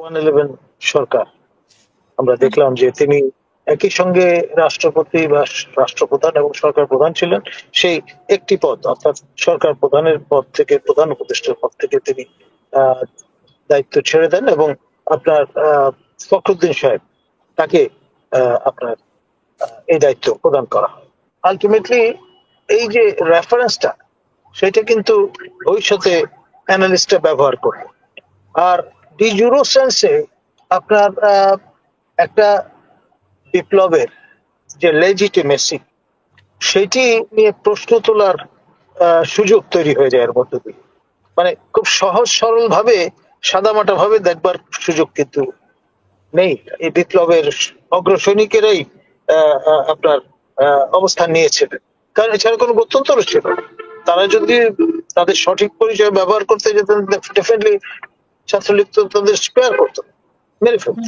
111 সরকার আমরা দেখলাম যে তিনি একই সঙ্গে রাষ্ট্রপতি বা রাষ্ট্রপ্রধান এবং সরকার প্রধান ছিলেন। সেই একটি পদ অর্থাৎ সরকার প্রধানের পদ থেকে প্রধান উপদেষ্টার পদ থেকে তিনি দায়িত্ব ছেড়ে দেন এবং আপনার ফখরুদ্দিন সাহেব তাকে আপনার এই দায়িত্ব প্রদান করা হয়। আলটিমেটলি এই যে রেফারেন্সটা সেটা কিন্তু ভবিষ্যতে অ্যানালিস্টরা ব্যবহার করবে। আর ডি জুরো সেন্সে আপনার একটা বিপ্লবের যে লেজিটিমেসি সেটি নিয়ে প্রশ্ন তোলার সুযোগ তৈরি হয়ে যায় এর মধ্য দিয়ে। মানে খুব সহজ সরল ভাবে সাদামাটা ভাবে দেখবার সুযোগ কিন্তু নেই। এই বিপ্লবের অগ্রসৈনিকেরাই আপনার অবস্থান নিয়েছিলেন, কারণ এছাড়া কোনো গত্যন্তর ছিল না। তারা যদি তাদের সঠিক পরিচয় ব্যবহার করতে যেতেন ডেফিনেটলি ছাত্রলীগ তো তাদের স্পেয়ার করতো, মেরে ফেলত।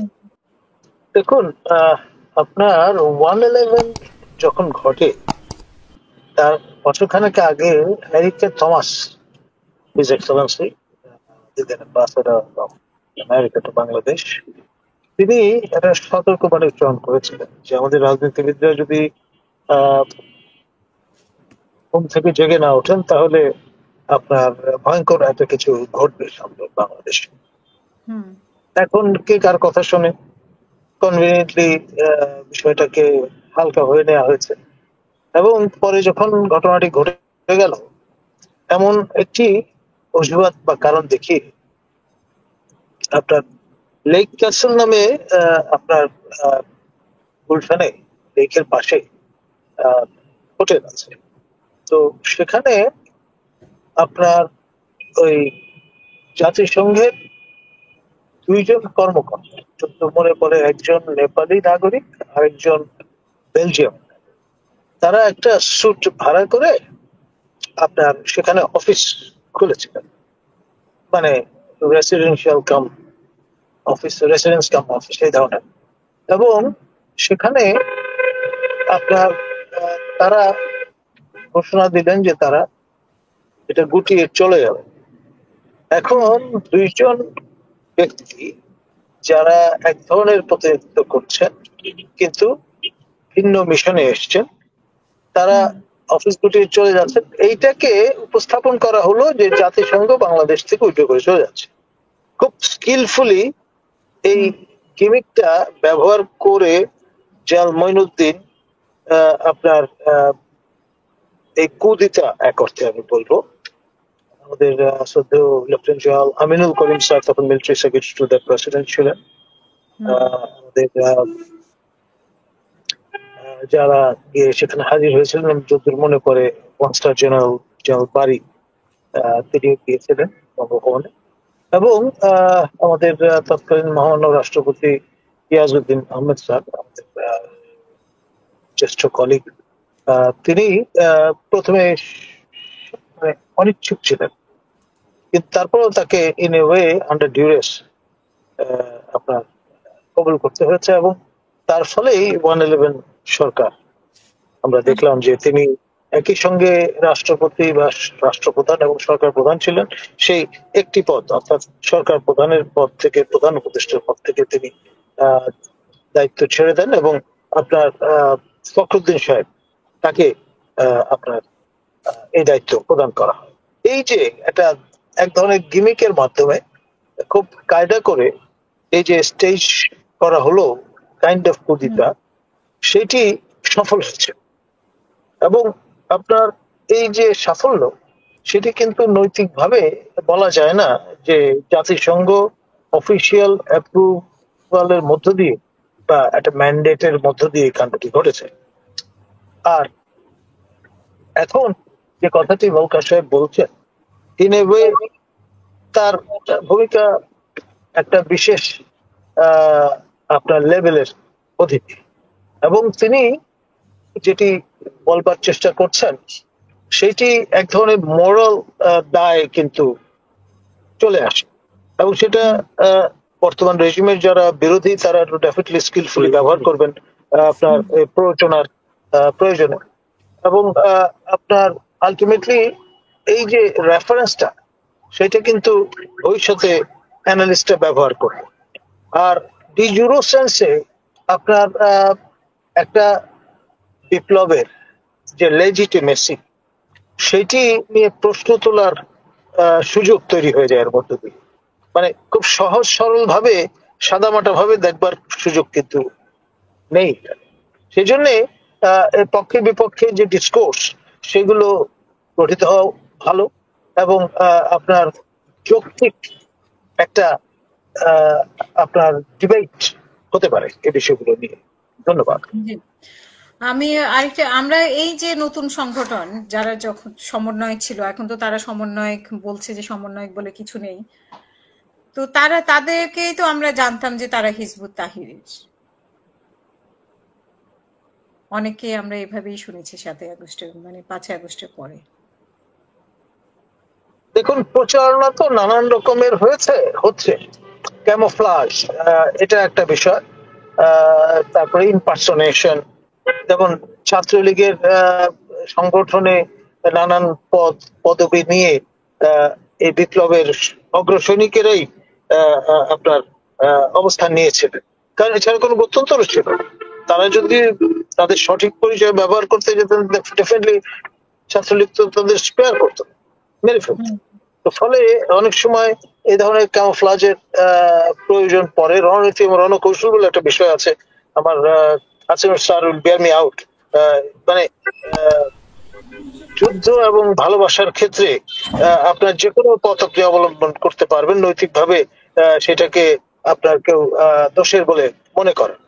দেখুন আপনার 111 যখন ঘটে তার বছরখানেক আগে Harry K Thomas, his excellency ambassador of America to Bangladesh, তিনি একটা সতর্কবাণী উচ্চারণ করেছিলেন যে আমাদের রাজনীতিবিদরা যদি ঘুম থেকে জেগে না ওঠেন তাহলে আপনার ভয়ঙ্কর একটা কিছু ঘটবে সামনে বাংলাদেশে। এখন কে কার কথা শুনে কনভিনিয়েন্টলি বিষয়টাকে হালকা হয়ে নেওয়া হয়েছে এবং পরে যখন ঘটনাটি ঘটে গেল এমন একটি অজুহাত বা কারণ দেখিয়ে আপনার লেক ক্যাসল নামে আপনার গুলশানে লেকের পাশে হোটেল আছে, তো সেখানে আপনার ওই জাতিসংঘের দুইজন কর্মকর্তা, যত মনে পড়ে একজন নেপালি নাগরিক আর একজন বেলজিয়াম, তারা একটা স্যুট ভাড়া করে আপনার সেখানে অফিস খুলেছিলেন, মানে রেসিডেন্সিয়াল কাম অফিস, রেসিডেন্স কাম অফিস এই ধরনের। এবং সেখানে আপনার তারা ঘোষণা দিলেন যে তারা এটা গুটিয়ে চলে যাবে। এখন দুইজন ব্যক্তি যারা এক ধরনের প্রতিনিধিত্ব করছেন কিন্তু ভিন্ন মিশনে এসছেন, তারা অফিস গুটিয়ে চলে যাচ্ছেন, এইটাকে উপস্থাপন করা হলো যে জাতিসংঘ বাংলাদেশ থেকে উইথড্র করে চলে যাচ্ছে। খুব স্কিলফুলি এই গিমিকটা ব্যবহার করে জাল মঈনুদ্দিন আপনার এই কুদিতা এক অর্থে আমি বলবো, আমাদের শ্রদ্ধেয় লেফটেন্যান্ট জেনারেল আমিনুল করিম স্যার তখন military secretary to the president ছিলেন। আমাদের যারা গিয়ে সেখানে হাজির হয়েছিলেন যতদূর মনে পড়ে ওয়ান স্টার জেনারেল জেনারেল বারি তিনি গিয়েছিলেন বঙ্গভবনে, এবং আমাদের তৎকালীন মহামান্য রাষ্ট্রপতি ইয়াজউদ্দিন আহমেদ স্যার, আমাদের জ্যেষ্ঠ কলিগ, তিনি প্রথমে মানে অনিচ্ছুক ছিলেন, কিন্তু তারপরেও তাকে ইন এ ওয়ে আন্ডার ডিউরেস আপনার কবুল করতে হয়েছে এবং তার ফলেই 111 সরকার আমরা দেখলাম যে তিনি একই সঙ্গে রাষ্ট্রপতি বা রাষ্ট্রপ্রধান এবং সরকার প্রধান ছিলেন। সেই একটি পদ অর্থাৎ সরকার প্রধানের পদ থেকে প্রধান উপদেষ্টার পদ থেকে তিনি দায়িত্ব ছেড়ে দেন এবং আপনার ফখরুদ্দিন সাহেব তাকে আপনার এই দায়িত্ব প্রদান করা হয়। এই যে একটা এক ধরনের গিমিকের মাধ্যমে খুব কায়দা করে এই যে স্টেজ করা হলো কাইন্ড অফ কুদিতা, সেটি সফল হয়েছে এবং আপনার এই যে সাফল্য সেটি কিন্তু নৈতিকভাবে বলা যায় না যে জাতিসংঘ অফিসিয়াল অ্যাপ্রুভালের মধ্য দিয়ে বা একটা ম্যান্ডেটের মধ্য দিয়ে কাণ্ডটি ঘটেছে। আর এখন যে কথাটি মৌকা সাহেব বলছেন, ইন এ ওয়ে তার ভূমিকা একটা বিশেষ আপনার লেভেলের অধীনে, এবং তিনি যেটি বলবার চেষ্টা করছেন সেটি এক ধরনের মোরাল দায় কিন্তু চলে আসে এবং সেটা বর্তমান রেজিমের যারা বিরোধী তারা ডেফিনেটলি স্কিলফুলি ব্যবহার করবেন আপনার প্রয়োজনে। এবং আপনার আলটিমেটলি এই যে রেফারেন্সটা সেটা কিন্তু ভবিষ্যতে অ্যানালিস্টরা ব্যবহার করবে। আর ডি জুরো সেন্সে আপনার একটা বিপ্লবের যে লেজিটিমেসি সেটি নিয়ে প্রশ্ন তোলার সুযোগ তৈরি হয়ে যায় এর মধ্য দিয়ে। মানে খুব সহজ সরল ভাবে সাদামাটা ভাবে দেখবার সুযোগ কিন্তু নেই। সেই জন্য পক্ষে বিপক্ষে যে ডিসকোর্স সেগুলো গঠিত হওয়া ভালো এবং আপনার যৌক্তিক একটা আপনার ডিবেট হতে পারে এই বিষয়গুলো নিয়ে। ধন্যবাদ। আমি আরেকটা, আমরা এই যে নতুন সংগঠন যারা যখন সমন্বয়ক ছিল, এখন তো তারা সমন্বয়ক বলছে যে সমন্বয়ক বলে কিছু নেই, তো তাদেরকেই তো আমরা জানতাম যে তারা হিজবুত তাহরির, অনেকে আমরা এভাবেই শুনেছি 7ই আগস্টের মানে 5ই আগস্টের পরে। দেখুন, প্রচারণা তো নানান রকমের হচ্ছে, ক্যামোফ্লাজ এটা একটা বিষয়, তারপরে ইমপারসোনেশন, যেমন ছাত্রলীগের সংগঠনে নানান পদবি নিয়ে এই বিপ্লবের অগ্রসৈনিকেরাই আপনার অবস্থান নিয়েছিলেন, কারণ এছাড়া কোনো গত্যন্তর ছিল না। তারা যদি তাদের সঠিক পরিচয় ব্যবহার করতে যেতেন, ডেফিনেটলি ছাত্রলীগ তো তাদের স্পেয়ার করতো, মেরে ফেলত। তো ফলে অনেক সময় এই ধরনের ক্যামোফ্লাজের প্রয়োজন পড়ে। রণনীতি এবং রণকৌশল বলে একটা বিষয় আছে, আমার আউট, মানে যুদ্ধ এবং ভালোবাসার ক্ষেত্রে আপনার যে কোনো পথ আপনি অবলম্বন করতে পারবেন নৈতিকভাবে, সেটাকে আপনার কেউ দোষের বলে মনে করেন।